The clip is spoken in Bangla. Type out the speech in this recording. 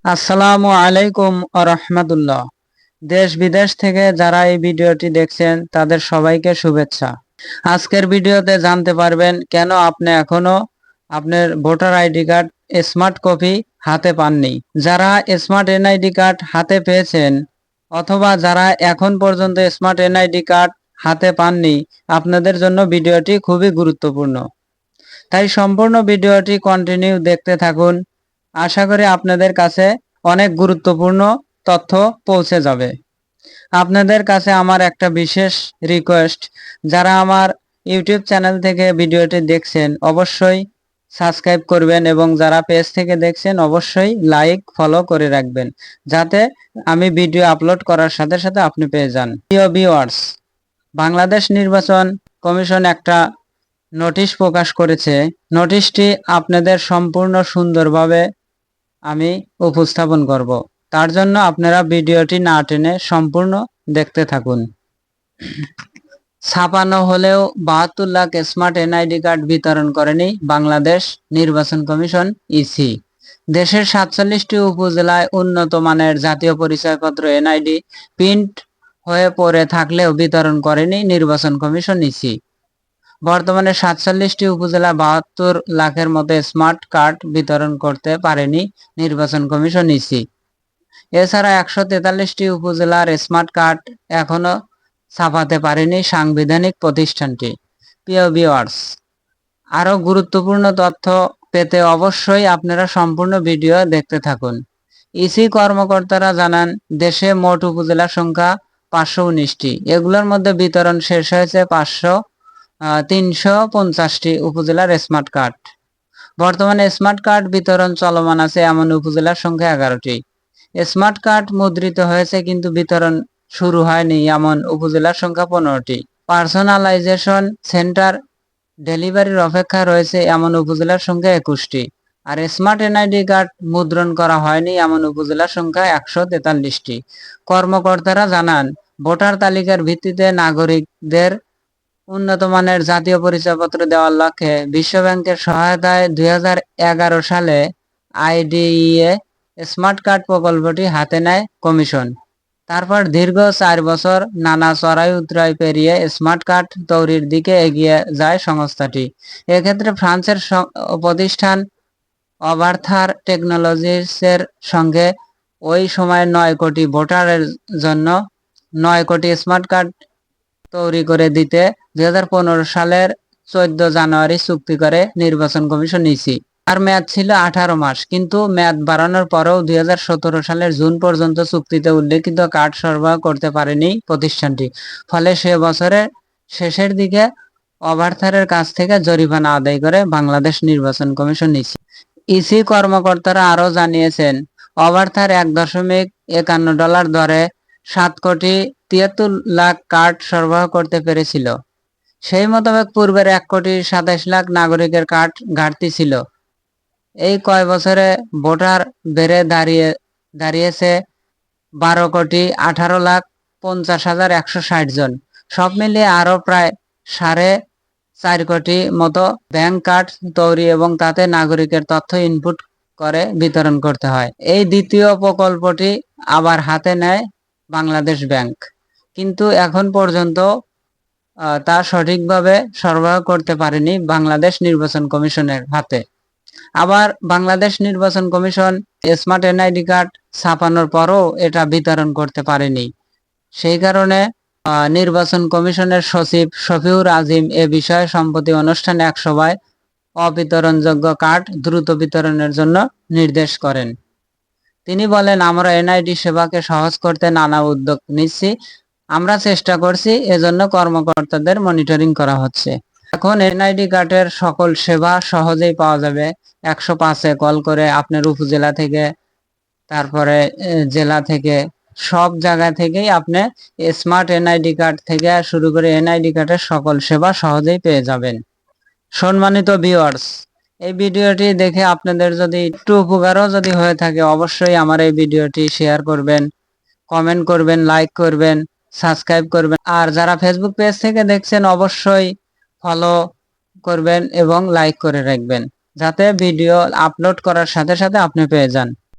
আসসালামু আলাইকুম আরহামাতুল্লাহ। দেশ বিদেশ থেকে যারা এই ভিডিওটি দেখছেন তাদের সবাইকে শুভেচ্ছা। আজকের ভিডিওতে জানতে পারবেন কেন আপনি এখনো আপনার voter ID card smart copy হাতে পাননি। যারা স্মার্ট এনআইডি কার্ড হাতে পেয়েছেন অথবা যারা এখন পর্যন্ত স্মার্ট এনআইডি কার্ড হাতে পাননি, আপনাদের জন্য ভিডিওটি খুবই গুরুত্বপূর্ণ। তাই সম্পূর্ণ ভিডিওটি কন্টিনিউ দেখতে থাকুন। আশা করি আপনাদের কাছে অনেক গুরুত্বপূর্ণ তথ্য পৌঁছে যাবে। আপনাদের কাছে আমার একটা বিশেষ রিকোয়েস্ট, যারা আমার ইউটিউব চ্যানেল থেকে ভিডিওটি দেখছেন অবশ্যই সাবস্ক্রাইব করবেন এবং যারা পেজ থেকে দেখছেন অবশ্যই লাইক ফলো করে রাখবেন, যাতে আমি ভিডিও আপলোড করার সাথে সাথে আপনি পেয়ে যান। প্রিয় ভিউয়ার্স, বাংলাদেশ নির্বাচন কমিশন একটা নোটিশ প্রকাশ করেছে। নোটিশটি আপনাদের সম্পূর্ণ সুন্দরভাবে আমি উপস্থাপন করব। তার জন্য আপনারা ভিডিওটি না টেনে সম্পূর্ণ দেখতে থাকুন। ছাপানো হলেও ৭২ লাখ স্মার্ট এনআইডি কার্ড বিতরণ করেনি বাংলাদেশ নির্বাচন কমিশন ইসি। দেশের ৪৭টি উপজেলায় উন্নত মানের জাতীয় পরিচয়পত্র এনআইডি প্রিন্ট হয়ে পড়ে থাকলেও বিতরণ করেনি নির্বাচন কমিশন ইসি। বর্তমানে ৪৭টি উপজেলা ৭২ লাখের মতো স্মার্ট কার্ড বিতরণ করতে পারেনি নির্বাচন কমিশন ইসি। এছাড়া ১৪৩টি উপজেলার স্মার্ট কার্ড এখনো ছাপাতে পারেনি সাংবিধানিক প্রতিষ্ঠানটি। প্রিয় ভিউয়ার্স, আরও গুরুত্বপূর্ণ তথ্য পেতে অবশ্যই আপনারা সম্পূর্ণ ভিডিও দেখতে থাকুন। ইসি কর্মকর্তারা জানান, দেশে মোট উপজেলার সংখ্যা ৫১৯টি। এগুলোর মধ্যে বিতরণ শেষ হয়েছে ৩৫০টি উপজেলার স্মার্ট কার্ড। বর্তমানে স্মার্ট কার্ড বিতরণ চলমান আছে এমন উপজেলার সংখ্যা ১১টি। স্মার্ট কার্ড মুদ্রিত হয়েছে কিন্তু বিতরণ শুরু হয়নি এমন উপজেলার সংখ্যা ১৫টি। পার্সোনালাইজেশন সেন্টার ডেলিভারির অপেক্ষা রয়েছে এমন উপজেলার সংখ্যা ২১টি। আর স্মার্ট এনআইডি কার্ড মুদ্রণ করা হয়নি এমন উপজেলার সংখ্যা ১৪৩টি। কর্মকর্তারা জানান, ভোটার তালিকার ভিত্তিতে নাগরিকদের উন্নত মানের জাতীয় পরিচয়পত্র দেওয়ার লক্ষ্যে বিশ্বব্যাংকের সহায়তায় ২০১১ সালে আইডিইএ স্মার্ট কার্ড প্রকল্পটি হাতে নেয় কমিশন। তারপর দীর্ঘ ৪ বছর নানা চড়াই উতরাই পেরিয়ে স্মার্ট কার্ড তৈরির দিকে এগিয়ে যায় সংস্থাটি। এক্ষেত্রে ফ্রান্সের প্রতিষ্ঠান অবার্থার টেকনোলজিসের সঙ্গে ওই সময় ৯ কোটি ভোটারের জন্য ৯ কোটি স্মার্ট কার্ড তৈরি করে দিতে ২০১৫ সালের ১৪ জানুয়ারি চুক্তি করে নির্বাচন কমিশন ইসি। আর মেয়াদ ছিল ১৮ মাস, কিন্তু মেয়াদ বাড়ানোর পরেও ২০১৭ সালের জুন পর্যন্ত চুক্তিতে উল্লেখিত কার্ড সরবরাহ করতে পারেনি প্রতিষ্ঠানটি। ফলে সে বছরের শেষের দিকে অবার্থারের কাছ থেকে জরিমানা আদায় করে বাংলাদেশ নির্বাচন কমিশন ইসি। ইসি কর্মকর্তারা আরও জানিয়েছেন, অবার্থার $১.৫১ দরে ৭,৭৩,০০,০০০ কার্ড সরবরাহ করতে পেরেছিল। সেই মোতাবেক পূর্বের ১,২৭,০০,০০০ নাগরিকের কার্ড ঘাটতি ছিল। এই কয় বছরে ভোটার বেড়ে দাঁড়িয়েছে ১২,১৮,৫০,১৬০ জন। সব মিলিয়ে আরও প্রায় ৪.৫ কোটি মতো ব্যাংক কার্ড তৈরি এবং তাতে নাগরিকের তথ্য ইনপুট করে বিতরণ করতে হয়। এই দ্বিতীয় প্রকল্পটি আবার হাতে নেয় বাংলাদেশ ব্যাংক, কিন্তু এখন পর্যন্ত তা সঠিকভাবে সরবরাহ করতে পারেনি বাংলাদেশ নির্বাচন কমিশনের হাতে। আবার বাংলাদেশ নির্বাচন কমিশন স্মার্ট এনআইডি কার্ড ছাপানোর পরও এটা বিতরণ করতে পারেনি। সেই কারণে নির্বাচন কমিশনের সচিব শফিউর আজিম এ বিষয়ে সম্প্রতি অনুষ্ঠানে এক সভায় অবিতরণযোগ্য কার্ড দ্রুত বিতরণের জন্য নির্দেশ করেন। তিনি বলেন, আমরা এনআইডি সেবাকে সহজ করতে নানা উদ্যোগ নিচ্ছি, আমরা চেষ্টা করছি, এজন্য কর্মকর্তাদের মনিটরিং করা হচ্ছে। এখন এনআইডি কার্ডের সকল সেবা সহজেই পাওয়া যাবে। ১০৫-এ কল করে আপনার উপজেলা থেকে, তারপরে জেলা থেকে, সব জায়গা থেকেই আপনি স্মার্ট এনআইডি কার্ড থেকে শুরু করে এনআইডি কার্ডের সকল সেবা সহজেই পেয়ে যাবেন। সম্মানিত ভিউয়ার্স, এই ভিডিওটি দেখে আপনাদের যদি একটু উপকারও যদি হয়ে থাকে অবশ্যই আমার এই ভিডিওটি শেয়ার করবেন, কমেন্ট করবেন, লাইক করবেন, সাবস্ক্রাইব করবেন। আর যারা ফেসবুক পেজ থেকে দেখছেন অবশ্যই ফলো করবেন এবং লাইক করে রাখবেন, যাতে ভিডিও আপলোড করার সাথে সাথে আপনি পেয়ে যান।